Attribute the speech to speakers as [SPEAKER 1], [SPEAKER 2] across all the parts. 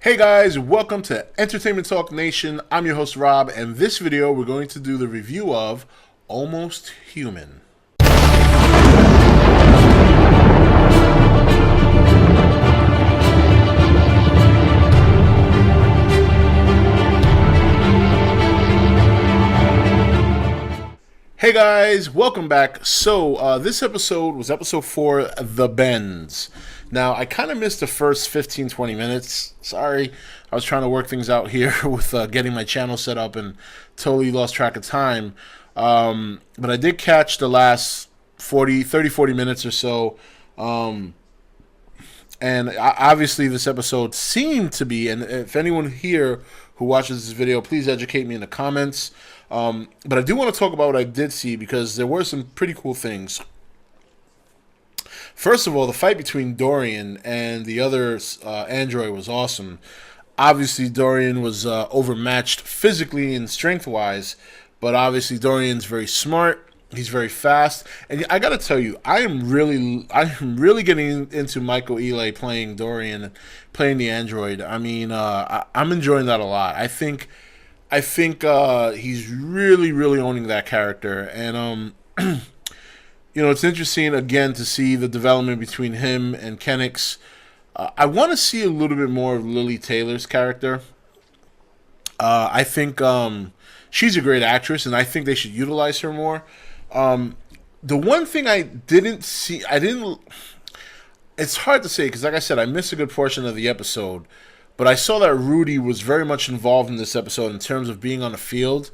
[SPEAKER 1] Hey guys, welcome to Entertainment Talk Nation. I'm your host Rob, and this video we're going to do the review of Almost Human. Hey guys, welcome back. So this episode was episode 4, The Bends. Now, I kind of missed the first 15-20 minutes. Sorry, I was trying to work things out here with getting my channel set up and totally lost track of time. But I did catch the last 30-40 minutes or so. And obviously this episode seemed to be, and if anyone here who watches this video, please educate me in the comments. But I do want to talk about what I did see because there were some pretty cool things. First of all, the fight between Dorian and the other android was awesome. Obviously, Dorian was overmatched physically and strength-wise, but obviously Dorian's very smart. He's very fast, and I gotta tell you, I'm really getting into Michael Ealy playing Dorian, playing the android. I mean, I'm enjoying that a lot. I think he's really owning that character, and you know, it's interesting again to see the development between him and Kennex. I want to see a little bit more of Lily Taylor's character. I think she's a great actress, and I think they should utilize her more. The one thing I didn't see, it's hard to say because, like I said, I missed a good portion of the episode. But I saw that Rudy was very much involved in this episode in terms of being on the field,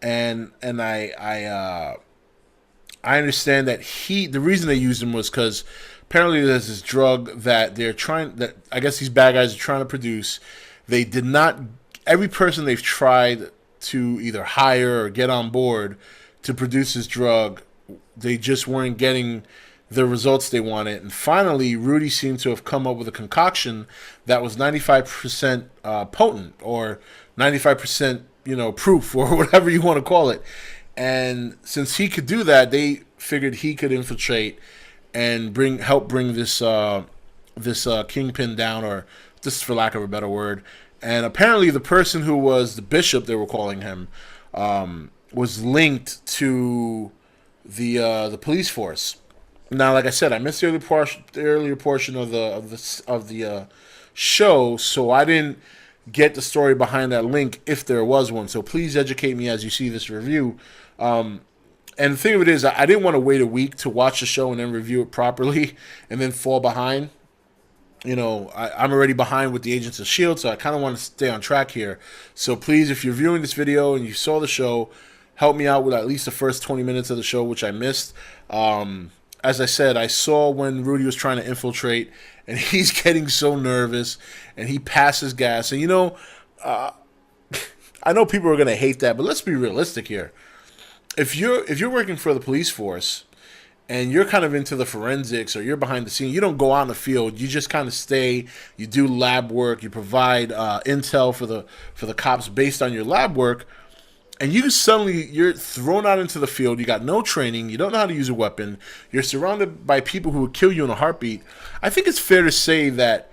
[SPEAKER 1] and I understand that the reason they used him was because apparently there's this drug that I guess these bad guys are trying to produce. They did not, every person they've tried to either hire or get on board to produce this drug, they just weren't getting the results they wanted. And finally, Rudy seemed to have come up with a concoction that was 95% potent, or 95%, proof, or whatever you want to call it. And since he could do that, they figured he could infiltrate and help bring this kingpin down, or just for lack of a better word. And apparently, the person who was the bishop, they were calling him, was linked to the police force. Now, like I said, I missed the earlier portion of the show, so I didn't get the story behind that link if there was one. So please educate me as you see this review. And the thing of it is, I didn't want to wait a week to watch the show and then review it properly and then fall behind. I'm already behind with the Agents of S.H.I.E.L.D., so I kind of want to stay on track here. So please, if you're viewing this video and you saw the show, help me out with at least the first 20 minutes of the show, which I missed. As I said, I saw when Rudy was trying to infiltrate, and he's getting so nervous, and he passes gas. And I know people are gonna hate that, but let's be realistic here. If you're working for the police force, and you're kind of into the forensics, or you're behind the scene, you don't go out in the field. You just kind of stay. You do lab work. You provide intel for the cops based on your lab work. And you're thrown out into the field. You got no training. You don't know how to use a weapon. You're surrounded by people who would kill you in a heartbeat. I think it's fair to say that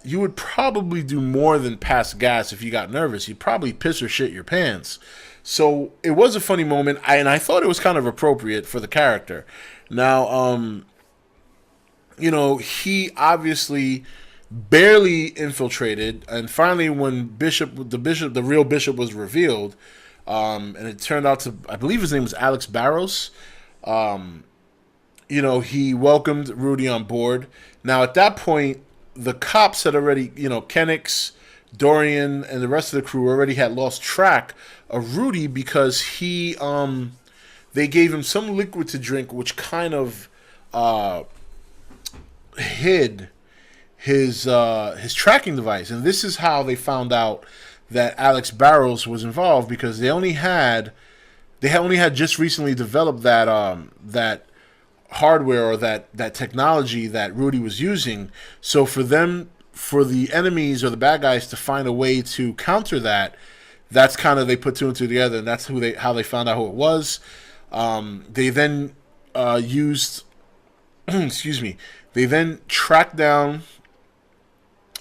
[SPEAKER 1] you would probably do more than pass gas if you got nervous. You'd probably piss or shit your pants. So it was a funny moment, and I thought it was kind of appropriate for the character. Now, he obviously barely infiltrated, and finally when the real bishop was revealed, and it turned out to, I believe his name was Alex Barros, he welcomed Rudy on board. Now at that point, the cops had already, Kennex, Dorian, and the rest of the crew already had lost track of Rudy because they gave him some liquid to drink, which kind of hid his tracking device. And this is how they found out that Alex Barros was involved, because they only had just recently developed that hardware, or that technology that Rudy was using. So for the enemies or the bad guys to find a way to counter that, that's kind of, they put two and two together, and that's how they found out who it was. They then used excuse me, they then tracked down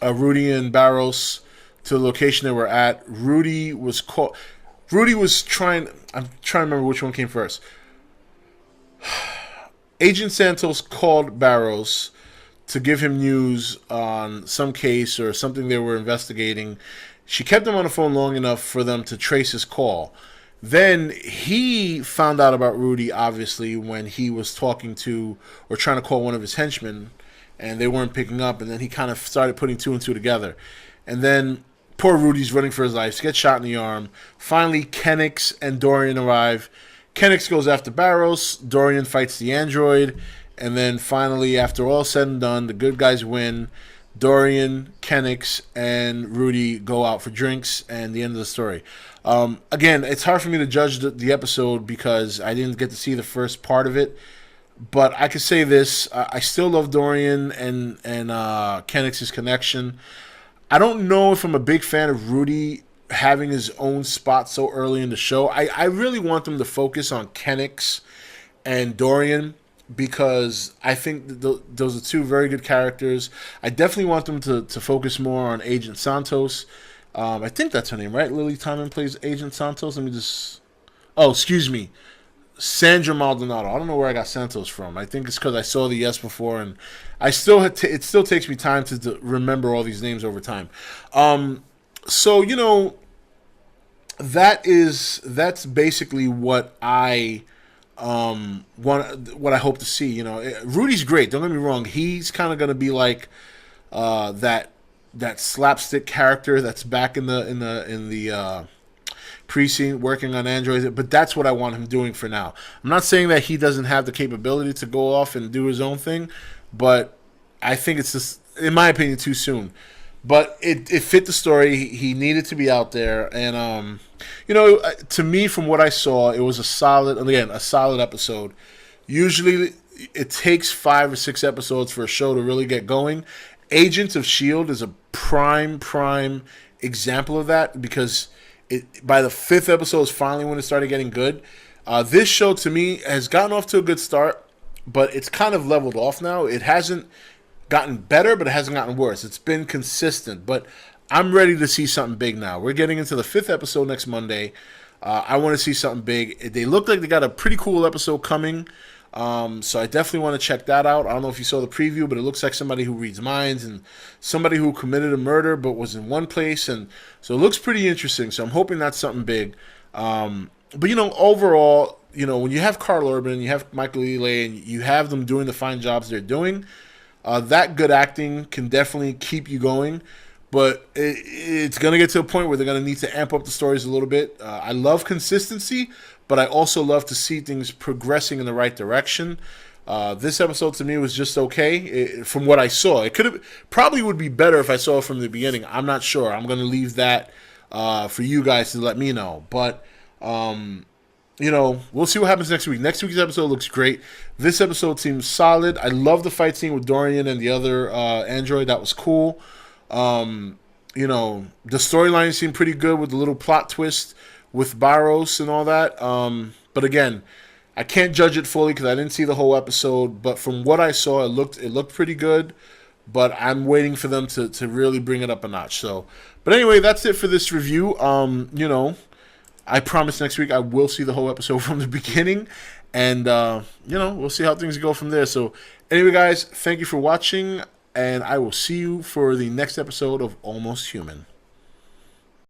[SPEAKER 1] Rudy and Barros to the location they were at. Rudy was called. Rudy was trying. I'm trying to remember which one came first. Agent Santos called Barros to give him news on some case or something they were investigating. She kept him on the phone long enough for them to trace his call. Then he found out about Rudy, obviously, when he was talking to or trying to call one of his henchmen, and they weren't picking up. And then he kind of started putting two and two together. And then poor Rudy's running for his life. He gets shot in the arm. Finally, Kenix and Dorian arrive. Kenix goes after Barros. Dorian fights the android. And then finally, after all said and done, the good guys win. Dorian, Kenix, and Rudy go out for drinks, and the end of the story. Again, it's hard for me to judge the episode because I didn't get to see the first part of it. But I can say this: I still love Dorian and Kenix's connection. I don't know if I'm a big fan of Rudy having his own spot so early in the show. I really want them to focus on Kenix and Dorian because I think those are two very good characters. I definitely want them to focus more on Agent Santos. I think that's her name, right? Lily Tomlin plays Agent Santos. Let me just... Oh, excuse me. Sandra Maldonado. I don't know where I got Santos from. I think it's because I saw the yes before, and I still it still takes me time to remember all these names over time. So that's basically what I what I hope to see. Rudy's great. Don't get me wrong. He's kind of going to be like that slapstick character that's back in the precinct working on androids, but that's what I want him doing for now. I'm not saying that he doesn't have the capability to go off and do his own thing, but I think it's just, in my opinion, too soon. But it fit the story. He needed to be out there, and to me, from what I saw, it was a solid episode. Usually, it takes 5 or 6 episodes for a show to really get going. Agents of S.H.I.E.L.D. is a prime example of that because by the 5th episode is finally when it started getting good. This show, to me, has gotten off to a good start, but it's kind of leveled off now. It hasn't gotten better, but it hasn't gotten worse. It's been consistent, but I'm ready to see something big now. We're getting into the 5th episode next Monday. I want to see something big. They look like they got a pretty cool episode coming, so I definitely want to check that out. I don't know if you saw the preview, but it looks like somebody who reads minds and somebody who committed a murder but was in one place, and so it looks pretty interesting. So I'm hoping that's something big. But overall, when you have Carl Urban and you have Michael Ealy and you have them doing the fine jobs they're doing, that good acting can definitely keep you going. But it's going to get to a point where they're going to need to amp up the stories a little bit. I love consistency, but I also love to see things progressing in the right direction. This episode to me was just okay from what I saw. It probably would be better if I saw it from the beginning. I'm not sure. I'm going to leave that for you guys to let me know. But we'll see what happens next week. Next week's episode looks great. This episode seems solid. I love the fight scene with Dorian and the other android. That was cool. The storyline seemed pretty good with the little plot twist with Barros and all that. But again, I can't judge it fully because I didn't see the whole episode. But from what I saw, it looked pretty good. But I'm waiting for them to really bring it up a notch. But anyway, that's it for this review. I promise next week I will see the whole episode from the beginning. And, we'll see how things go from there. So anyway, guys, thank you for watching. And I will see you for the next episode of Almost Human.